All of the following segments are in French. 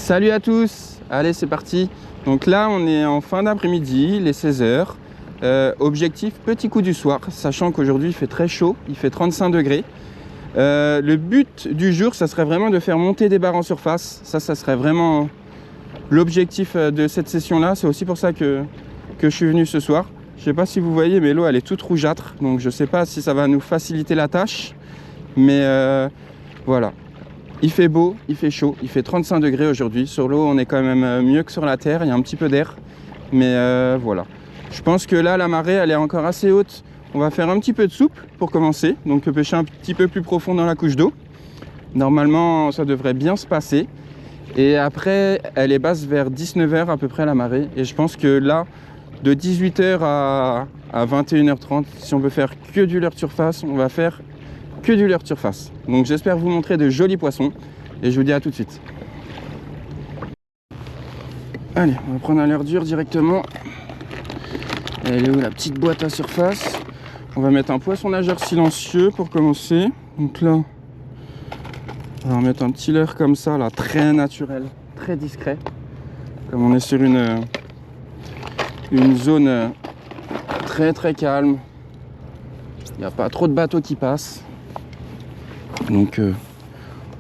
Salut à tous, allez c'est parti. Donc là on est en fin d'après-midi, les 16 h. Objectif petit coup du soir, sachant qu'aujourd'hui il fait très chaud, il fait 35 degrés. Le but du jour, ça serait vraiment de faire monter des barres en surface. Ça serait vraiment l'objectif de cette session-là. C'est aussi pour ça que je suis venu ce soir. Je ne sais pas si vous voyez, mais l'eau elle est toute rougeâtre. Donc je ne sais pas si ça va nous faciliter la tâche. Mais voilà. Il fait beau, il fait chaud, il fait 35 degrés aujourd'hui. Sur l'eau, on est quand même mieux que sur la terre. Il y a un petit peu d'air. Mais voilà. Je pense que là, la marée, elle est encore assez haute. On va faire un petit peu de souple pour commencer. Donc pêcher un petit peu plus profond dans la couche d'eau. Normalement, ça devrait bien se passer. Et après, elle est basse vers 19 h à peu près la marée. Et je pense que là, de 18 h à 21 h 30, si on veut faire que du leurre de surface, on va faire que du leurre de surface. Donc j'espère vous montrer de jolis poissons. Et je vous dis à tout de suite. Allez, on va prendre un leurre dur directement. Elle est où la petite boîte à surface? On va mettre un poisson nageur silencieux pour commencer. Donc là, on va mettre un petit leurre comme ça, là, très naturel, très discret. Comme on est sur une zone très calme. Il n'y a pas trop de bateaux qui passent. Donc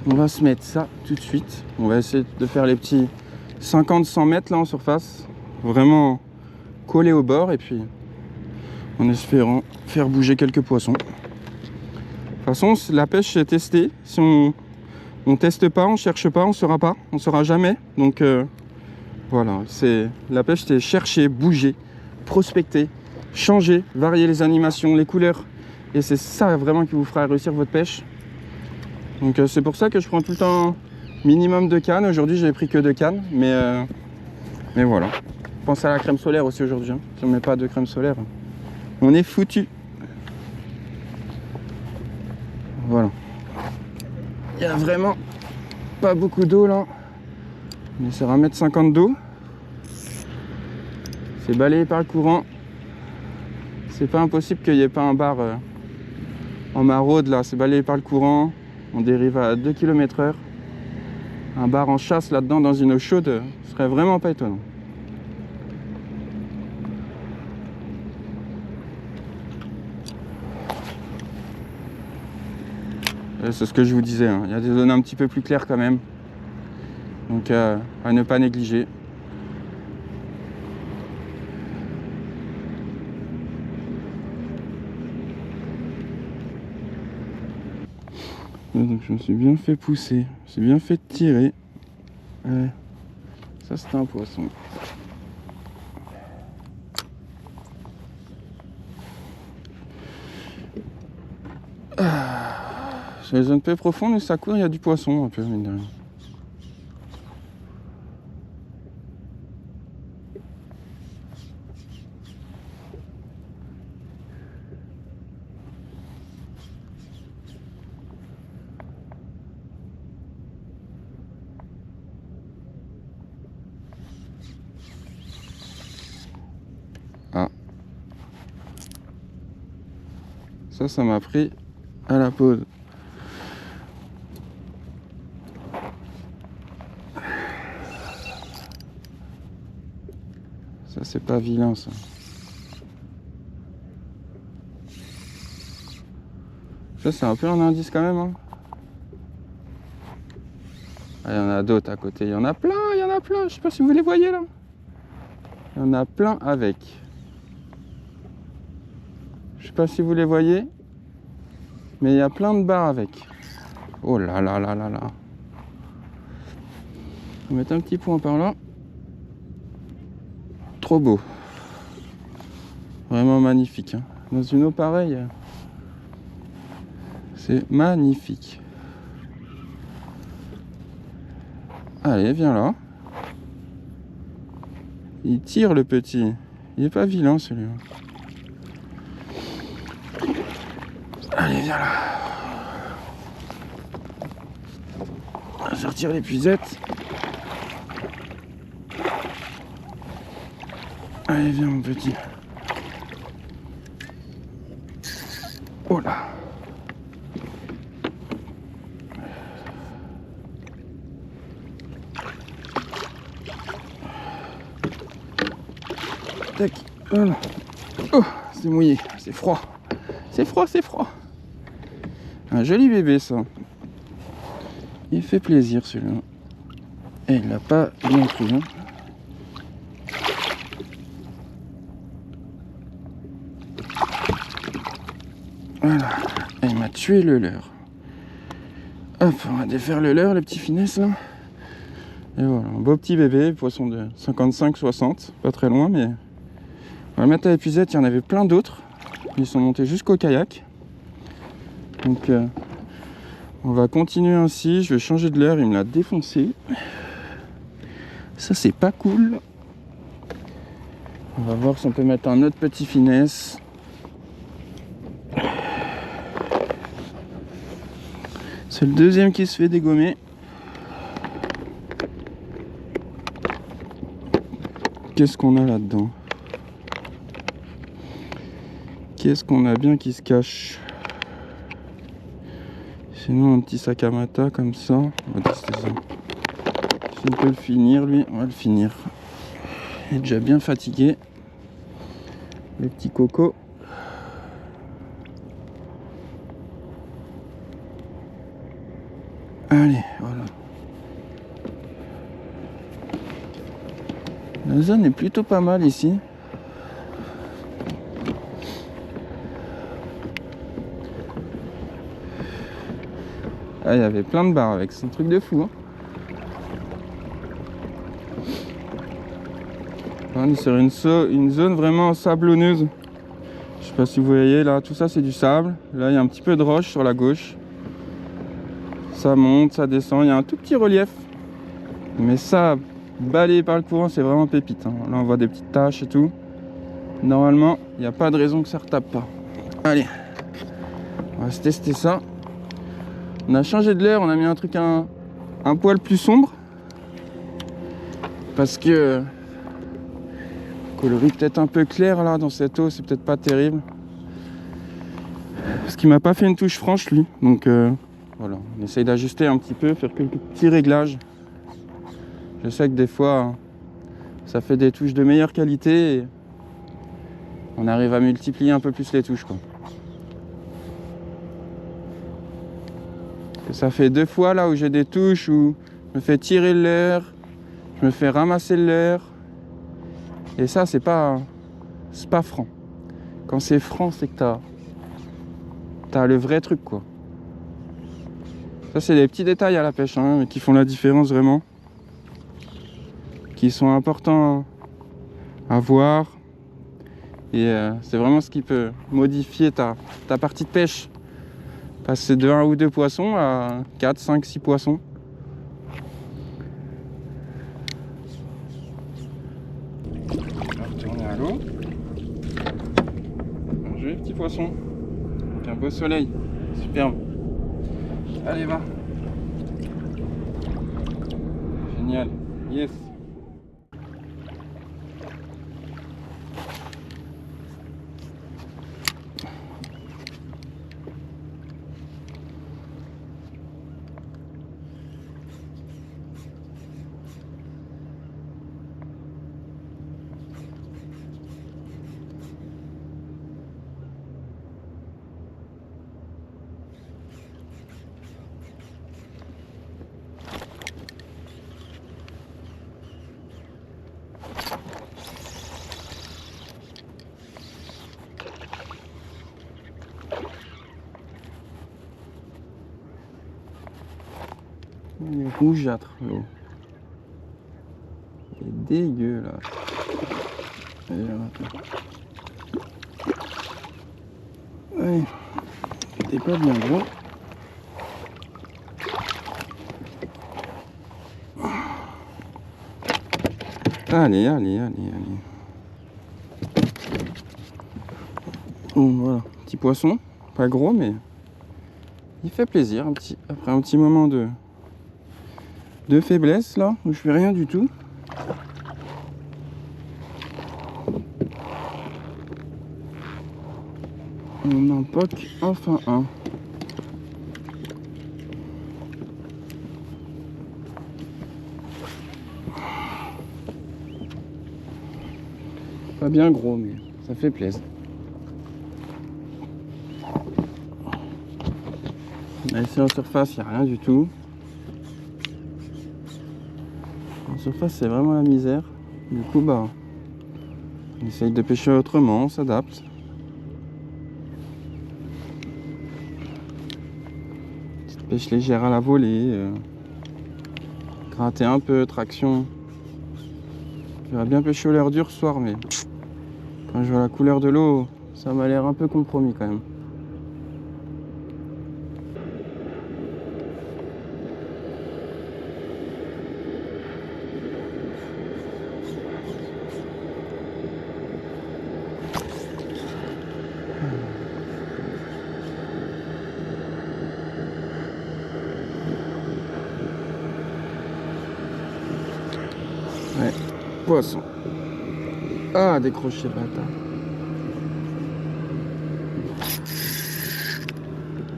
on va se mettre ça tout de suite. On va essayer de faire les petits 50-100 mètres là en surface. Vraiment coller au bord et puis en espérant faire bouger quelques poissons. De toute façon, la pêche est testée. Si on teste pas, on cherche pas, on saura pas, on saura jamais. Donc voilà, la pêche, c'est chercher, bouger, prospecter, changer, varier les animations, les couleurs. Et c'est ça vraiment qui vous fera réussir votre pêche. Donc c'est pour ça que je prends tout le temps minimum de cannes. Aujourd'hui, j'ai pris que 2 cannes, mais voilà. Pensez à la crème solaire aussi aujourd'hui. Hein. Si on met pas de crème solaire, on est foutu. Voilà. Il y a vraiment pas beaucoup d'eau là. On est sur 1,50 m d'eau. C'est balayé par le courant. C'est pas impossible qu'il n'y ait pas un bar en maraude là. C'est balayé par le courant. On dérive à 2 km/h. Un bar en chasse là-dedans dans une eau chaude, ce serait vraiment pas étonnant. C'est ce que je vous disais, hein. Il y a des zones un petit peu plus claires quand même. Donc à ne pas négliger. Donc je me suis bien fait pousser, je me suis bien fait tirer. Ouais. Ça c'était un poisson. Sur les zones peu profondes où ça court, il y a du poisson un peu, mine de rien. Ah. Ça m'a pris à la pause. Ça c'est pas vilain ça. Ça c'est un peu un indice quand même. Hein. Ah, il y en a d'autres à côté. Il y en a plein, il y en a plein. Je sais pas si vous les voyez là. Il y en a plein avec. Je sais pas si vous les voyez. Mais il y a plein de barres avec. Oh là là là là là. On va mettre un petit point par là. Trop beau. Vraiment magnifique. Hein. Dans une eau pareille, c'est magnifique. Allez, viens là. Il tire le petit. Il est pas vilain celui-là. Allez, viens là. On va sortir l'épuisette. Allez, viens mon petit. Oh là. tac. Voilà. Oh, c'est mouillé, c'est froid. C'est froid, c'est froid. Un joli bébé, ça. Il fait plaisir, celui-là. Et il l'a pas bien pris, hein. Voilà. Et il m'a tué le leurre. Hop, on va défaire le leurre, les petits finesses, là. Et voilà, un beau petit bébé, poisson de 55-60, pas très loin, mais on va le mettre à l'épuisette. Il y en avait plein d'autres. Ils sont montés jusqu'au kayak. Donc on va continuer ainsi. Je vais changer de leurre, il me l'a défoncé. Ça, c'est pas cool. On va voir si on peut mettre un autre petit finesse. C'est le deuxième qui se fait dégommer. Qu'est-ce qu'on a là-dedans? Qu'est-ce qu'on a bien qui se cache? Sinon un petit sac à mata comme ça. On va tester ça. Si on peut le finir, lui, on va le finir. Il est déjà bien fatigué. Le petit coco. Allez, voilà. La zone est plutôt pas mal ici. Ah, il y avait plein de barres avec, c'est un truc de fou, hein. On est sur une zone vraiment sablonneuse. Je sais pas si vous voyez là, tout ça c'est du sable. Là il y a un petit peu de roche sur la gauche. Ça monte, ça descend, il y a un tout petit relief. Mais ça, balayé par le courant, c'est vraiment pépite, hein. Là on voit des petites taches et tout. Normalement, il n'y a pas de raison que ça retape pas. Allez, on va se tester ça. On a changé de l'air, on a mis un truc un poil plus sombre. Parce que coloris peut-être un peu clair là dans cette eau, c'est peut-être pas terrible. Parce qu'il m'a pas fait une touche franche lui. Donc voilà, on essaye d'ajuster un petit peu, faire quelques petits réglages. Je sais que des fois ça fait des touches de meilleure qualité et on arrive à multiplier un peu plus les touches, quoi. Et ça fait 2 fois là où j'ai des touches où je me fais tirer le leurre, je me fais ramasser le leurre. Et ça c'est pas franc. Quand c'est franc, c'est que t'as le vrai truc, quoi. Ça c'est des petits détails à la pêche, hein, mais qui font la différence vraiment. Qui sont importants à voir. Et c'est vraiment ce qui peut modifier ta partie de pêche. Passer de 1 ou 2 poissons à 4, 5, 6 poissons. On va retourner à l'eau. Un joli petit poisson. Avec un beau soleil. Superbe. Allez, va. Génial. Yes. Il est rougeâtre, l'eau. Il est dégueulasse. Allez, ouais, t'es pas bien gros. Allez, allez, allez, allez. Bon, voilà, petit poisson, pas gros, mais il fait plaisir. Après un petit moment de faiblesse là, où je fais rien du tout. On en poque enfin un. Pas bien gros, mais ça fait plaisir. Là, ici en surface, il n'y a rien du tout. En surface, c'est vraiment la misère. Du coup, bah, on essaye de pêcher autrement, on s'adapte. Petite pêche légère à la volée. Gratter un peu, traction. J'aurais bien pêché au leurre dur ce soir, mais quand je vois la couleur de l'eau, ça m'a l'air un peu compromis quand même. Ouais, poisson. Ah, décroché, bâtard.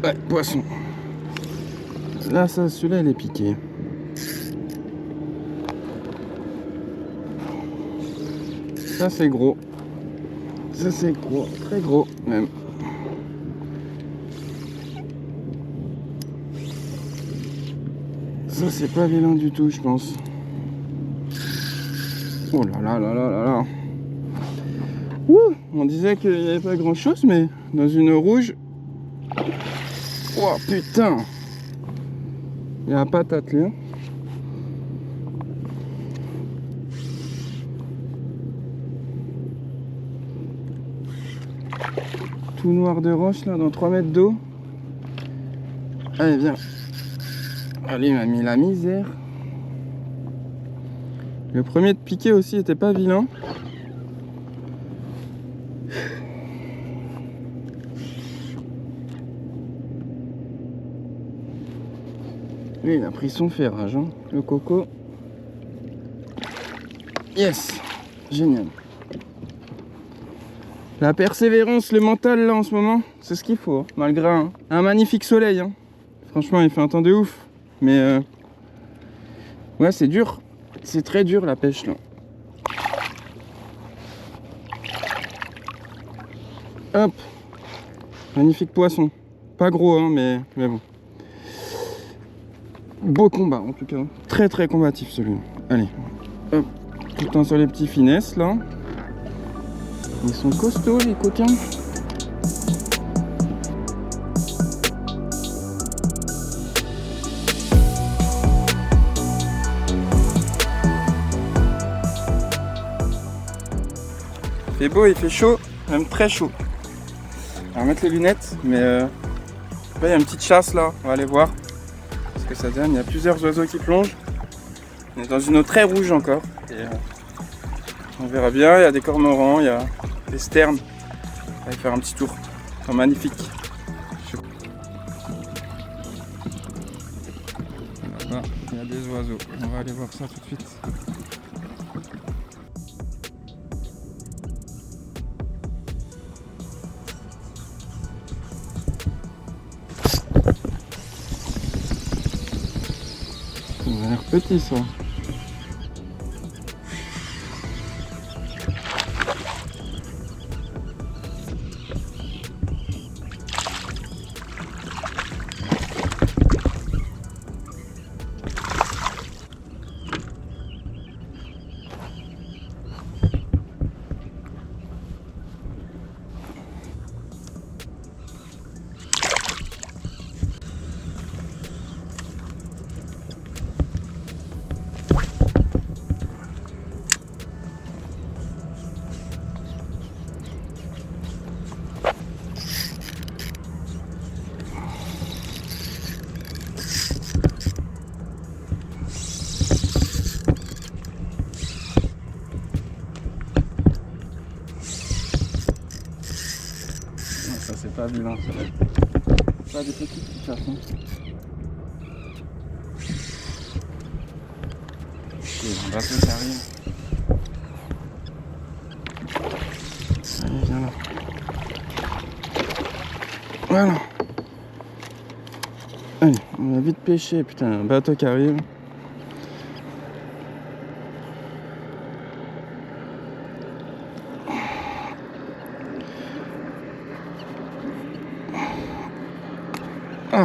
Ouais, poisson. Là, ça, celui-là, il est piqué. Ça, c'est gros. Ça, c'est gros. Très gros, même. Ça, c'est pas vilain du tout, je pense. Oh là là là là là là. Ouh, on disait qu'il n'y avait pas grand chose, mais dans une rouge. Oh putain. Il y a la patate là. Tout noir de roche là, dans 3 mètres d'eau. Allez, viens. Allez, il m'a mis la misère. Le premier de piquer aussi était pas vilain. Lui, il a pris son ferrage, hein, le coco. Yes, génial. La persévérance, le mental là en ce moment, c'est ce qu'il faut, hein, malgré un magnifique soleil. Hein. Franchement, il fait un temps de ouf. Mais ouais, c'est dur. C'est très dur la pêche là. Hop. Magnifique poisson. Pas gros, hein, mais bon. Beau combat en tout cas. Très très combatif celui-là. Allez. Hop. Tout le temps sur les petits finesses là. Ils sont costauds les coquins. Il fait beau, il fait chaud, même très chaud. On va mettre les lunettes, mais là, il y a une petite chasse là, on va aller voir ce que ça donne. Il y a plusieurs oiseaux qui plongent. On est dans une eau très rouge encore. Et, on verra bien, il y a des cormorans, il y a des sternes. On va aller faire un petit tour. C'est magnifique. Là-bas, il y a des oiseaux. On va aller voir ça tout de suite. Ça a l'air petit ça. Ça c'est pas vilain, ça va être pas des petites de toute façon. Ok, un bateau qui arrive. Allez, viens là. Voilà. Allez, on va vite pêcher, putain, un bateau qui arrive.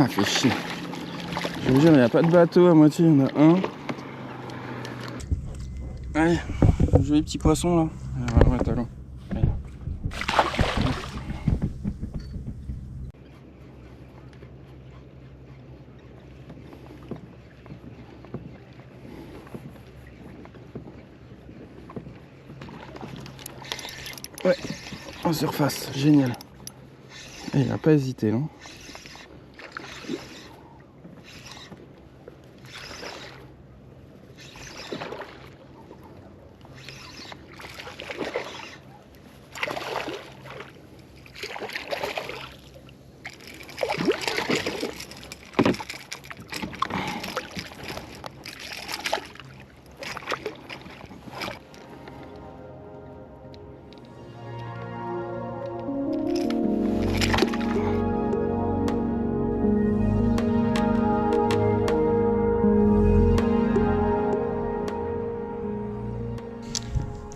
Ah, fait chier. Je veux dire, il n'y a pas de bateau à moitié, il y en a un. Allez, joli petit poisson là. Ouais, talon. Ouais, en surface, génial. Et il n'a pas hésité, non?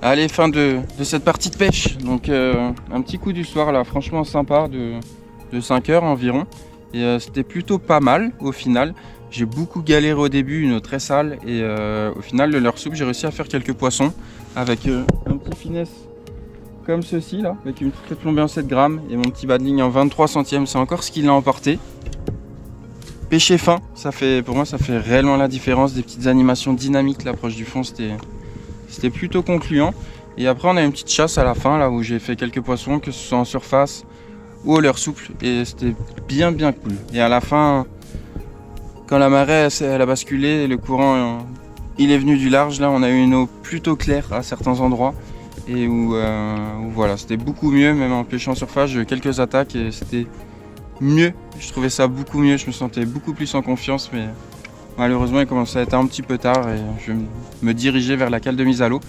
Allez, fin de cette partie de pêche. Donc un petit coup du soir là, franchement sympa, de 5 heures environ. Et c'était plutôt pas mal au final. J'ai beaucoup galéré au début, une eau très sale. Et au final de leur soupe, j'ai réussi à faire quelques poissons avec un petit finesse comme ceci là, avec une petite plombée en 7 grammes et mon petit bas de ligne en 23 centièmes. C'est encore ce qu'il a emporté. Pêcher fin, pour moi ça fait réellement la différence. Des petites animations dynamiques, l'approche du fond, c'était plutôt concluant. Et après on a une petite chasse à la fin là où j'ai fait quelques poissons, que ce soit en surface ou au leurre souple, et c'était bien cool. Et à la fin, quand la marée elle a basculé, le courant il est venu du large, là on a eu une eau plutôt claire à certains endroits et où voilà, c'était beaucoup mieux. Même en pêchant en surface, j'ai eu quelques attaques et c'était mieux. Je trouvais ça beaucoup mieux, je me sentais beaucoup plus en confiance, mais malheureusement il commençait à être un petit peu tard et je me dirigeais vers la cale de mise à l'eau.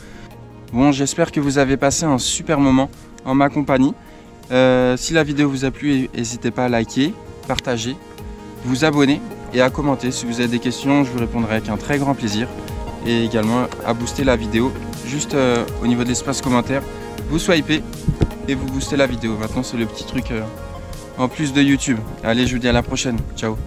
Bon, j'espère que vous avez passé un super moment en ma compagnie. Si la vidéo vous a plu, n'hésitez pas à liker, partager, vous abonner et à commenter. Si vous avez des questions, je vous répondrai avec un très grand plaisir. Et également à booster la vidéo juste au niveau de l'espace commentaire. Vous swipez et vous boostez la vidéo. Maintenant c'est le petit truc en plus de YouTube. Allez, je vous dis à la prochaine. Ciao.